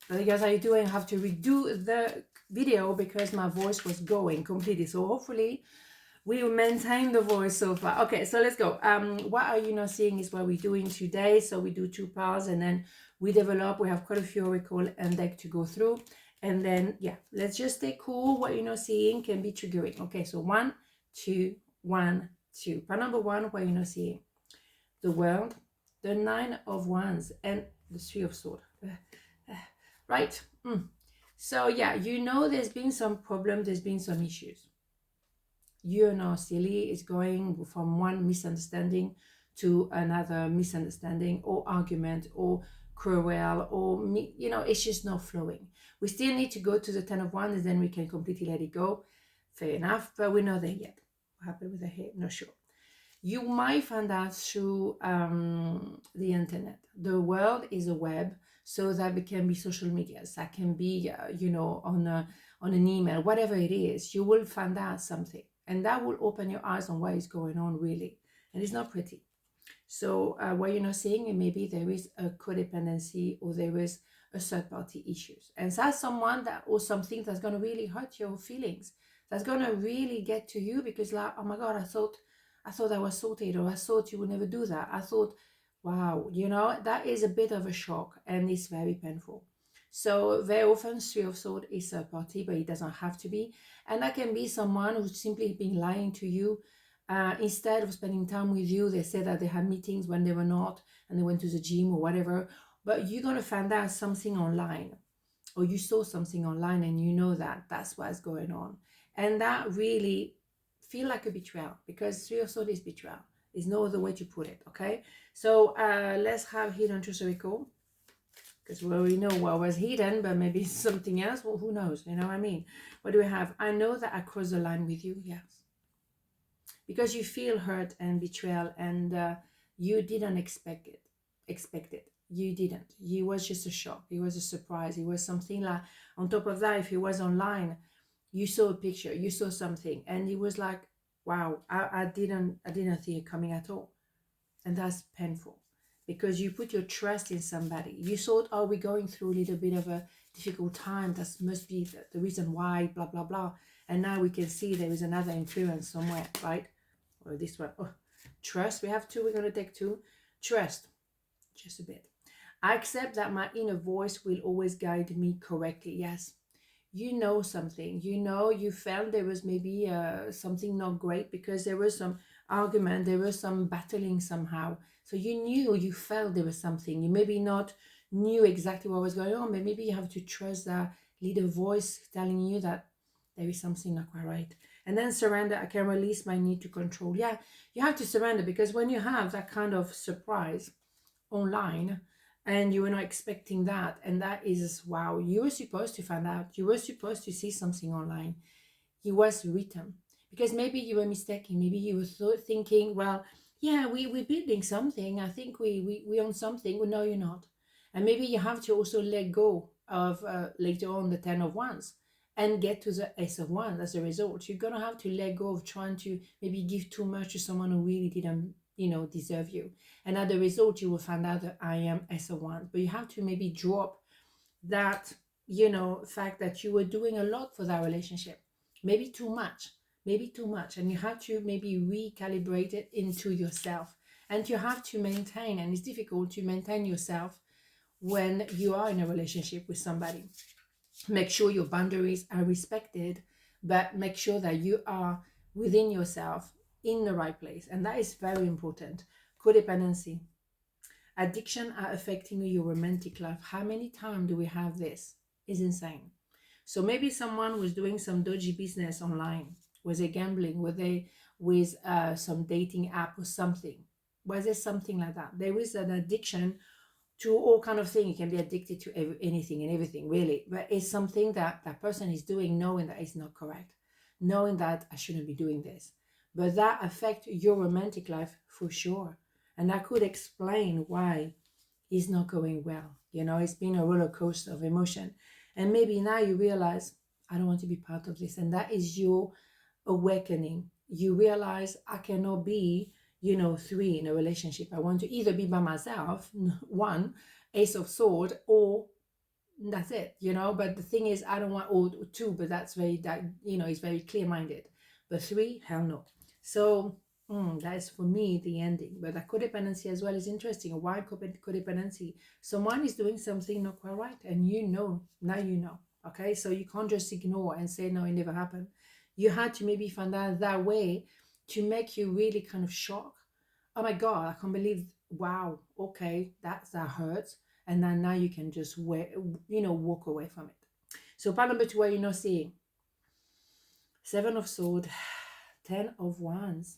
But guys, I do have to redo the video because my voice was going completely. So hopefully we will maintain the voice so far. Okay, so let's go. What are you not seeing is what we're doing today. So we do 2 parts and then we develop. We have quite a few oracle and deck to go through. And then, yeah, let's just stay cool. What you're not seeing can be triggering. Okay, so 1, 2, 1, 2. Part number 1, what you're not seeing. The world, the 9 of Wands, and the 3 of Swords. Right. So yeah, you know there's been some problem, there's been some issues. You know, silly is going from one misunderstanding to another misunderstanding or argument or cruel or, you know, it's just not flowing. We still need to go to the 10 of Wands and then we can completely let it go. Fair enough, but we're not there yet. What happened with the hair? Not sure. You might find out through the internet. The world is a web, so that it can be social medias. That can be, you know, on an email, whatever it is. You will find out something, and that will open your eyes on what is going on really. And it's not pretty. So what you're not seeing, maybe there is a codependency or there is a third party issues, and that's someone that or something that's going to really hurt your feelings. That's going to really get to you because, like, oh my God, I thought I was sorted, or I thought you would never do that. I thought, wow, you know, that is a bit of a shock and it's very painful. So very often 3 of Swords is a party, but it doesn't have to be. And that can be someone who's simply been lying to you. Instead of spending time with you, they said that they had meetings when they were not, and they went to the gym or whatever. But you're going to find out something online, or you saw something online and you know that that's what's going on. And that really feel like a betrayal, because 3 of Swords is betrayal. There's no other way to put it, okay? So let's have hidden truth recall, because we already know what was hidden, but maybe something else. Well, who knows? You know what I mean? What do we have? I know that I crossed the line with you. Yes. Because you feel hurt and betrayal, and you didn't expect it. You didn't. It was just a shock. It was a surprise. It was something like, on top of that, if it was online, you saw a picture, you saw something, and it was like, wow, I didn't see it coming at all. And that's painful, because you put your trust in somebody. You thought, oh, we're going through a little bit of a difficult time, that must be the reason why, blah blah blah. And now we can see there is another influence somewhere, right? Or this one. Oh, trust. We have 2. We're going to take 2. Trust, just a bit. I accept that my inner voice will always guide me correctly. Yes. You know something, you know, you felt there was maybe something not great, because there was some argument, there was some battling somehow. So you felt there was something. You maybe not knew exactly what was going on, but maybe you have to trust that little voice telling you that there is something not quite right. And then surrender. I can release my need to control. Yeah, you have to surrender, because when you have that kind of surprise online, and you were not expecting that, and that is, wow, you were supposed to find out, you were supposed to see something online. It was written, because maybe you were mistaken. Maybe you were thinking, well, yeah, we're building something, I think we own something. Well, no, you're not. And maybe you have to also let go of later on the 10 of Wands and get to the Ace of Wands. As a result, you're gonna have to let go of trying to maybe give too much to someone who really didn't, you know, deserve you. And as a result, you will find out that I am Ace of Wands. But you have to maybe drop that, you know, fact that you were doing a lot for that relationship, maybe too much, and you have to maybe recalibrate it into yourself. And you have to maintain, and it's difficult to maintain yourself when you are in a relationship with somebody. Make sure your boundaries are respected, but make sure that you are within yourself in the right place. And that is very important. Codependency. Addiction are affecting your romantic life. How many times do we have this? It's insane. So maybe someone was doing some dodgy business online. Was they gambling? Were they with some dating app or something? Was there something like that? There is an addiction to all kind of things. You can be addicted to anything and everything, really. But it's something that that person is doing knowing that it's not correct, knowing that I shouldn't be doing this. But that affects your romantic life for sure. And that could explain why it's not going well. You know, it's been a roller coaster of emotion. And maybe now you realize, I don't want to be part of this. And that is your awakening. You realize, I cannot be, you know, 3 in a relationship. I want to either be by myself, 1, Ace of Sword, or that's it, you know. But the thing is, I don't want all two, but that's very, that, you know, it's very clear-minded. But three, hell no. So that is for me the ending. But that codependency as well is interesting. Why codependency? Someone is doing something not quite right, and you know, now you know. Okay, so you can't just ignore and say no, it never happened. You had to maybe find out that way to make you really kind of shocked. Oh my God, I can't believe, wow, okay, that hurts. And then now you can just walk away from it. So part number 2, what you're not seeing. 7 of Swords, 10 of Wands,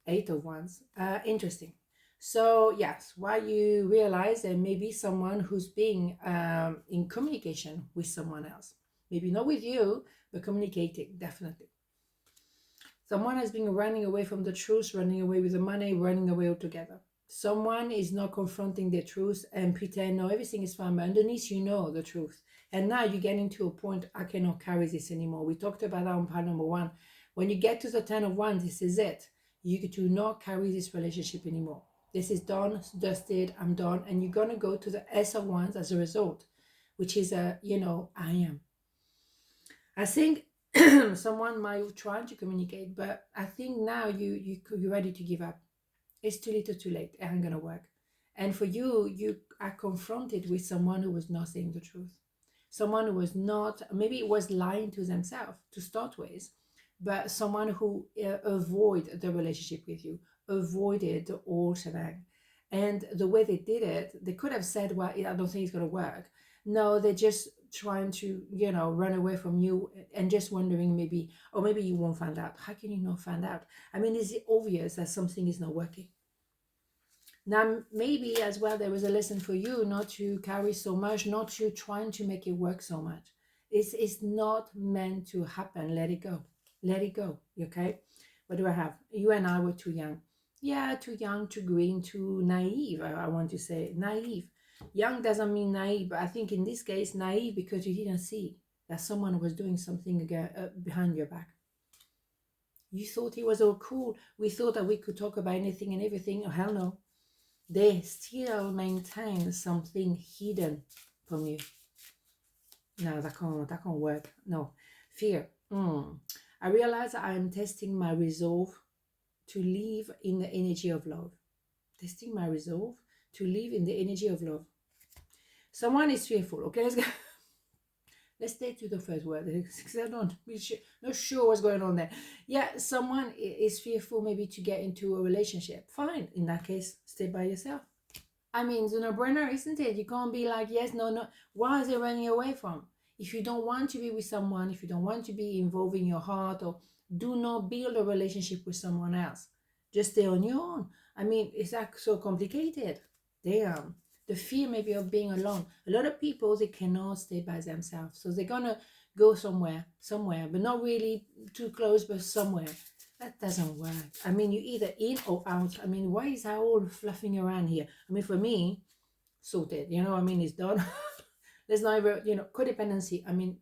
8 of Wands. Interesting. So yes, why you realize there may be someone who's being in communication with someone else. Maybe not with you, but communicating, definitely. Someone has been running away from the truth, running away with the money, running away altogether. Someone is not confronting the truth and pretend, no, everything is fine, but underneath you know the truth. And now you get into a point, I cannot carry this anymore. We talked about that on part number 1. When you get to the 10 of Wands, this is it. You do not carry this relationship anymore. This is done, dusted, I'm done. And you're going to go to the S of Wands as a result, which is I am. I think someone might try to communicate, but I think now you're ready to give up. It's too little too late. It ain't gonna work. And for you are confronted with someone who was not saying the truth. Someone who was not, maybe it was lying to themselves to start with, but someone who avoided the relationship with you, avoided the whole shebang. And the way they did it, they could have said, well, I don't think it's gonna work. No, they're just trying to, run away from you and just wondering maybe you won't find out. How can you not find out? I mean, is it obvious that something is not working? Now, maybe as well, there was a lesson for you not to carry so much, not to trying to make it work so much. It's not meant to happen. Let it go. Let it go. Okay? What do I have? You and I were too young. Yeah, too young, too green, too naive. I want to say naive. Young doesn't mean naive, but I think in this case, naive because you didn't see that someone was doing something behind your back. You thought it was all cool. We thought that we could talk about anything and everything. Oh, hell no. They still maintain something hidden from you. No, that can't work. No. Fear. I realize I am testing my resolve to live in the energy of love. Testing my resolve to live in the energy of love. Someone is fearful. Okay, let's go. Let's stay to the first word because I'm not sure what's going on there. Yeah, someone is fearful maybe to get into a relationship. Fine. In that case, stay by yourself. I mean, it's a no-brainer, isn't it? You can't be like, yes, no. Why is it running away from? If you don't want to be with someone, if you don't want to be involved in your heart, or do not build a relationship with someone else. Just stay on your own. I mean, it's like so complicated. Damn. The fear maybe of being alone. A lot of people, they cannot stay by themselves. So they're going to go somewhere, but not really too close, but somewhere. That doesn't work. I mean, you either in or out. I mean, why is that all fluffing around here? I mean, for me, sorted. I mean, it's done. There's not ever, codependency. I mean,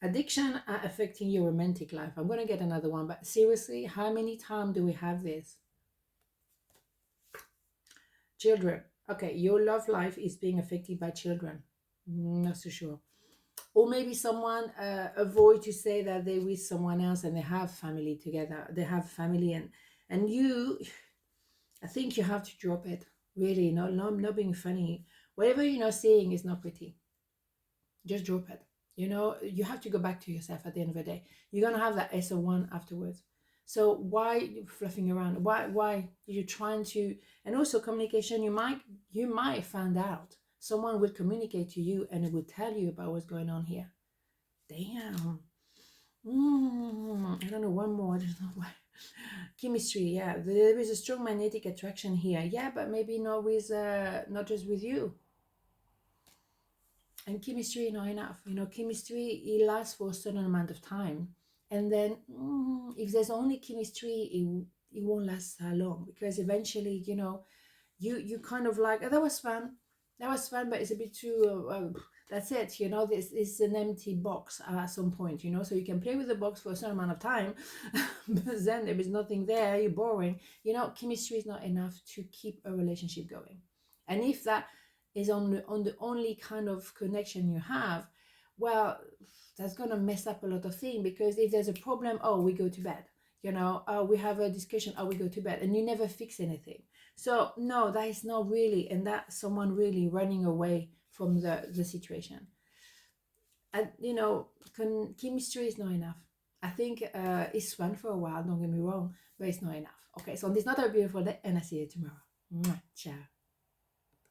addiction are affecting your romantic life. I'm going to get another one. But seriously, how many times do we have this? Children. Okay, your love life is being affected by children. Not so sure. Or maybe someone avoid to say that they're with someone else and they have family together. They have family and you, I think you have to drop it. Really, not being funny. Whatever you're not saying is not pretty. Just drop it. You have to go back to yourself at the end of the day. You're going to have that S01 afterwards. So why fluffing around? Why you're trying to, and also communication, you might find out. Someone will communicate to you and it will tell you about what's going on here. Damn. I don't know, one more. I don't know why. Chemistry, yeah. There is a strong magnetic attraction here. Yeah, but maybe not just with you. And chemistry, not enough. Chemistry, it lasts for a certain amount of time. And then if there's only chemistry, it won't last that long. Because eventually, you kind of like, oh, that was fun, but it's a bit too, that's it, this is an empty box at some point, so you can play with the box for a certain amount of time, but then there is nothing there, you're boring. Chemistry is not enough to keep a relationship going. And if that is on the only kind of connection you have, well, that's going to mess up a lot of things, because if there's a problem, oh, we go to bed, you know, we have a discussion, oh, we go to bed, and you never fix anything. So no, that is not really, and that's someone really running away from the situation. And you know, chemistry is not enough. I think it's fun for a while, don't get me wrong, but it's not enough. Okay, so on this not a beautiful day, and I see you tomorrow. Mwah, ciao.